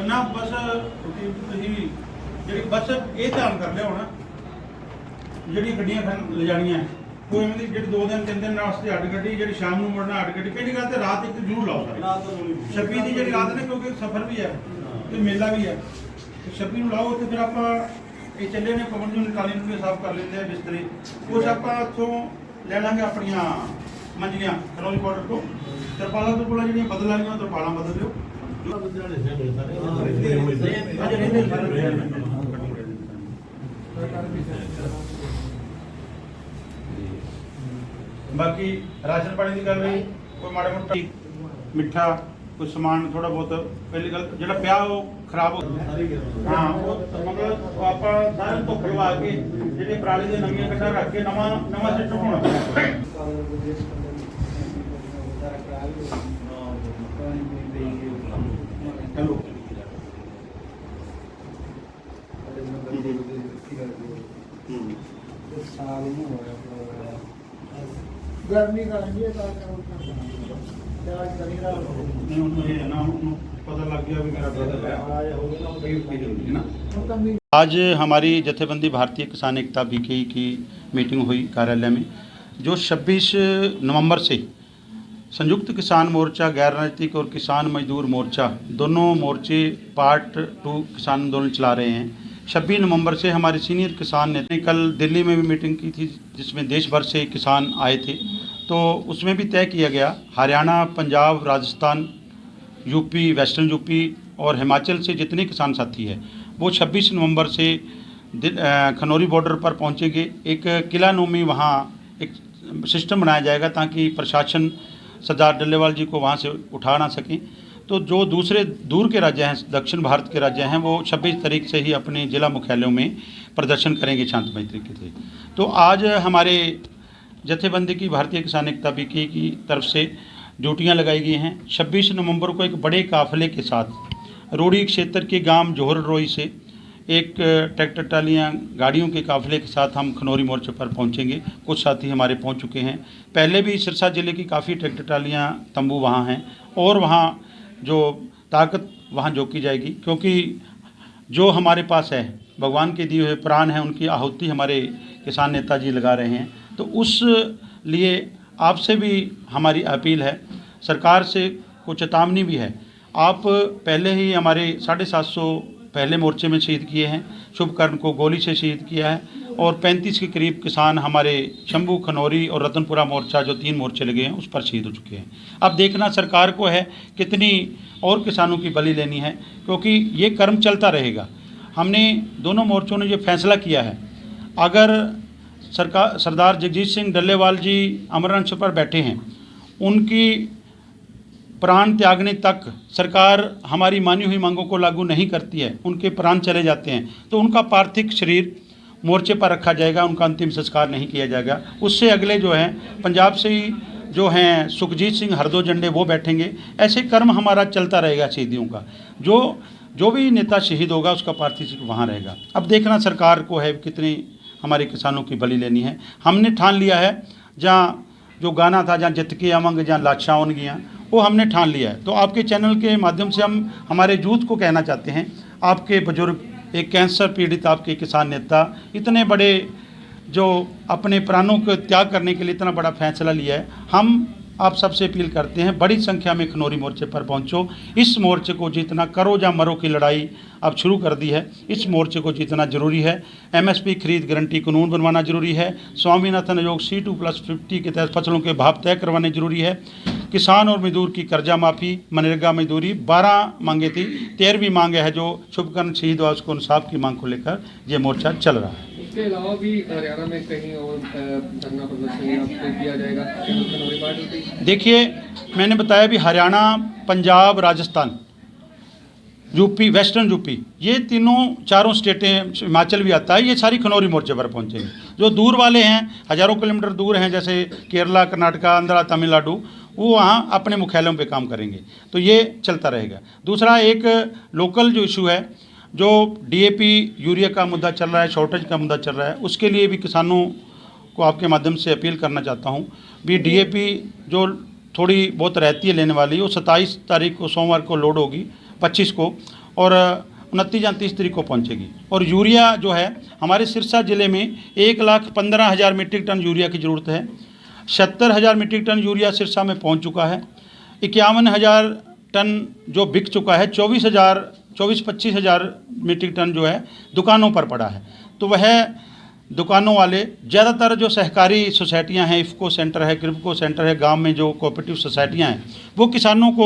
ना बस जी बस ये ध्यान कर लिया होना जी गड्डियां ले जानियां कोई इवें दी जी 2 दिन 3 दिन वास्ते अड्ड गड्डी जी शाम को मुड़ना अड्ड गड्डी पहली गल तो रात एक जरूर लाओ सारे 26 की जी रात ने क्योंकि सफर भी है तो मेला भी है तो 26 को लाओ तो फिर आप ये चले ने पवन जो निकाली भी साफ कर लेते हैं बिस्तरे कुछ आप उतों ले लेंगे अपन मंजियां खनौरी बॉर्डर को तरपाला तुरपाला जी बदल वाली तरपाला बदल दो बाकी राशन पानी की गल रही कोई माड़ा मोटा मिठा कोई समान थोड़ा बहुत पहली गल जो पिया वो खराब हो हाँ मतलब आप सारे धुप लवा के जी पराली की नवी कट्ठा रख के नवा नवा सिस्टम होना हेलो गर्मी का पता लग गया भी मेरा ब्रदर है। आज हमारी जथेबंदी भारतीय किसान एकता बीकेई की मीटिंग हुई कार्यालय में जो 26 नवंबर से संयुक्त किसान मोर्चा, गैर राजनीतिक और किसान मजदूर मोर्चा दोनों मोर्चे पार्ट 2 किसान आंदोलन चला रहे हैं। 26 नवंबर से हमारे सीनियर किसान नेता ने कल दिल्ली में भी मीटिंग की थी जिसमें देश भर से किसान आए थे। तो उसमें भी तय किया गया Haryana, Punjab, Rajasthan, UP, western UP और हिमाचल से जितने किसान साथी हैं वो 26 नवंबर से खनौरी बॉर्डर पर पहुंचेंगे। एक किला नोमी वहाँ एक सिस्टम बनाया जाएगा ताकि प्रशासन सरदार डल्लेवाल जी को वहाँ से उठा ना सकें। तो जो दूसरे दूर के राज्य हैं, दक्षिण भारत के राज्य हैं, वो 26 तारीख से ही अपने ज़िला मुख्यालयों में प्रदर्शन करेंगे शांतिमय तरीके से। तो आज हमारे जथेबंदी की भारतीय किसान एकता बीकेई की तरफ से ड्यूटियां लगाई गई हैं। 26 नवंबर को एक बड़े काफिले के साथ रोड़ी क्षेत्र के गांव जोहर रोई से एक ट्रैक्टर ट्रालियाँ गाड़ियों के काफिले के साथ हम खनौरी मोर्चे पर पहुंचेंगे। कुछ साथी हमारे पहुंच चुके हैं। पहले भी सिरसा ज़िले की काफ़ी ट्रैक्टर ट्रालियाँ तंबू वहाँ हैं और वहाँ जो ताकत वहाँ झोंकी जाएगी क्योंकि जो हमारे पास है भगवान के दिए हुए प्राण हैं उनकी आहुति हमारे किसान नेताजी लगा रहे हैं। तो उस लिए आपसे भी हमारी अपील है, सरकार से कुछ चेतावनी भी है। आप पहले ही हमारे 750 पहले मोर्चे में शहीद किए हैं, शुभकर्ण को गोली से शहीद किया है और 35 के करीब किसान हमारे शंभू, खनौरी और रतनपुरा मोर्चा जो 3 मोर्चे लगे हैं उस पर शहीद हो चुके हैं। अब देखना सरकार को है कितनी और किसानों की बलि लेनी है क्योंकि ये कर्म चलता रहेगा। हमने दोनों मोर्चों ने ये फैसला किया है अगर सरदार जगजीत सिंह डल्लेवाल जी अमरनाथ पर बैठे हैं, उनकी प्राण त्यागने तक सरकार हमारी मानी हुई मांगों को लागू नहीं करती है, उनके प्राण चले जाते हैं तो उनका पार्थिव शरीर मोर्चे पर रखा जाएगा, उनका अंतिम संस्कार नहीं किया जाएगा। उससे अगले जो हैं पंजाब से ही जो हैं सुखजीत सिंह हरदो झंडे वो बैठेंगे। ऐसे कर्म हमारा चलता रहेगा शहीदियों का। जो भी नेता शहीद होगा उसका पार्थिव शरीर वहाँ रहेगा। अब देखना सरकार को है कितनी हमारे किसानों की बलि लेनी है। हमने ठान लिया है, जहाँ जो गाना था जहाँ जित के आवांग जहाँ लाशा होनगियाँ, वो हमने ठान लिया है। तो आपके चैनल के माध्यम से हम हमारे यूथ को कहना चाहते हैं, आपके बुजुर्ग, एक कैंसर पीड़ित आपके किसान नेता इतने बड़े जो अपने प्राणों को त्याग करने के लिए इतना बड़ा फैसला लिया है, हम आप सबसे अपील करते हैं बड़ी संख्या में खनौरी मोर्चे पर पहुंचो। इस मोर्चे को जीतना, करो या मरो की लड़ाई अब शुरू कर दी है। इस मोर्चे को जीतना जरूरी है। एमएसपी खरीद गारंटी कानून बनवाना जरूरी है। स्वामीनाथन आयोग C2+50 के तहत फसलों के भाव तय करवाने जरूरी है। किसान और मजदूर की कर्जा माफ़ी, मनरेगा मजदूरी 12 मांगे थी, 13वीं मांग है जो शुभकर्ण शहीद हुआ उसको इंसाफ की मांग को लेकर ये मोर्चा चल रहा है। इसके अलावा भी हरियाणा में कहीं और धरना प्रदर्शन किया जाएगा खनौरी पार्टी? देखिए, मैंने बताया भी Haryana, Punjab, Rajasthan, UP, western UP, ये चारों स्टेटें, हिमाचल भी आता है, ये सारी खनौरी मोर्चे पर पहुंचेंगे। जो दूर वाले हैं, हज़ारों किलोमीटर दूर हैं, जैसे केरला, कर्नाटका, आंध्रा, तमिलनाडु, वो वहाँ अपने मुख्यालयों पे काम करेंगे। तो ये चलता रहेगा। दूसरा एक लोकल जो इशू है, जो DAP यूरिया का मुद्दा चल रहा है, शॉर्टेज का मुद्दा चल रहा है, उसके लिए भी किसानों को आपके माध्यम से अपील करना चाहता हूँ भी DAP जो थोड़ी बहुत रहती है लेने वाली, वो 27 तारीख को सोमवार को लोड होगी, 25 को और 29-29 तारीख को पहुंचेगी। और यूरिया जो है हमारे सिरसा ज़िले में 1,15,000 मीट्रिक टन यूरिया की ज़रूरत है। 70,000 मीट्रिक टन यूरिया सिरसा में पहुंच चुका है। 51,000 टन जो बिक चुका है। 24-25 हज़ार मीट्रिक टन जो है दुकानों पर पड़ा है। तो वह दुकानों वाले ज़्यादातर जो सहकारी सोसाइटियां हैं, इफ़को सेंटर है, क्रिप्को सेंटर है, गांव में जो कोऑपरेटिव सोसाइटियां हैं, वो किसानों को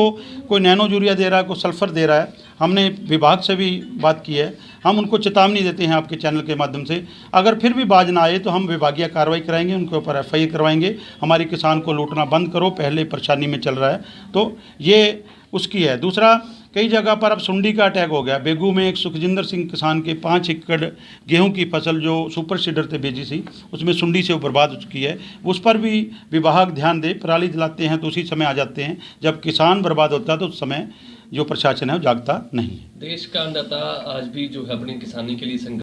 कोई नैनो यूरिया दे रहा है, कोई सल्फ़र दे रहा है। हमने विभाग से भी बात की है, हम उनको चेतावनी देते हैं आपके चैनल के माध्यम से। अगर फिर भी बाज ना आए तो हम विभागीय कार्रवाई कराएंगे, उनके ऊपर FIR करवाएंगे। हमारे किसान को लूटना बंद करो, पहले परेशानी में चल रहा है। तो ये उसकी है। दूसरा, कई जगह पर अब सुंडी का अटैक हो गया। बेगू में एक सुखजिंदर सिंह किसान के 5 एकड़ गेहूं की फसल जो सुपर सीडर से भेजी थी, उसमें सुंडी से वो बर्बाद हो चुकी है। उस पर भी विभाग ध्यान दे। पराली जलाते हैं तो उसी समय आ जाते हैं, जब किसान बर्बाद होता है तो उस समय जो प्रशासन है वो जागता नहीं है। देश का अन्नदाता आज भी जो है अपनी किसानी के लिए संघर्ष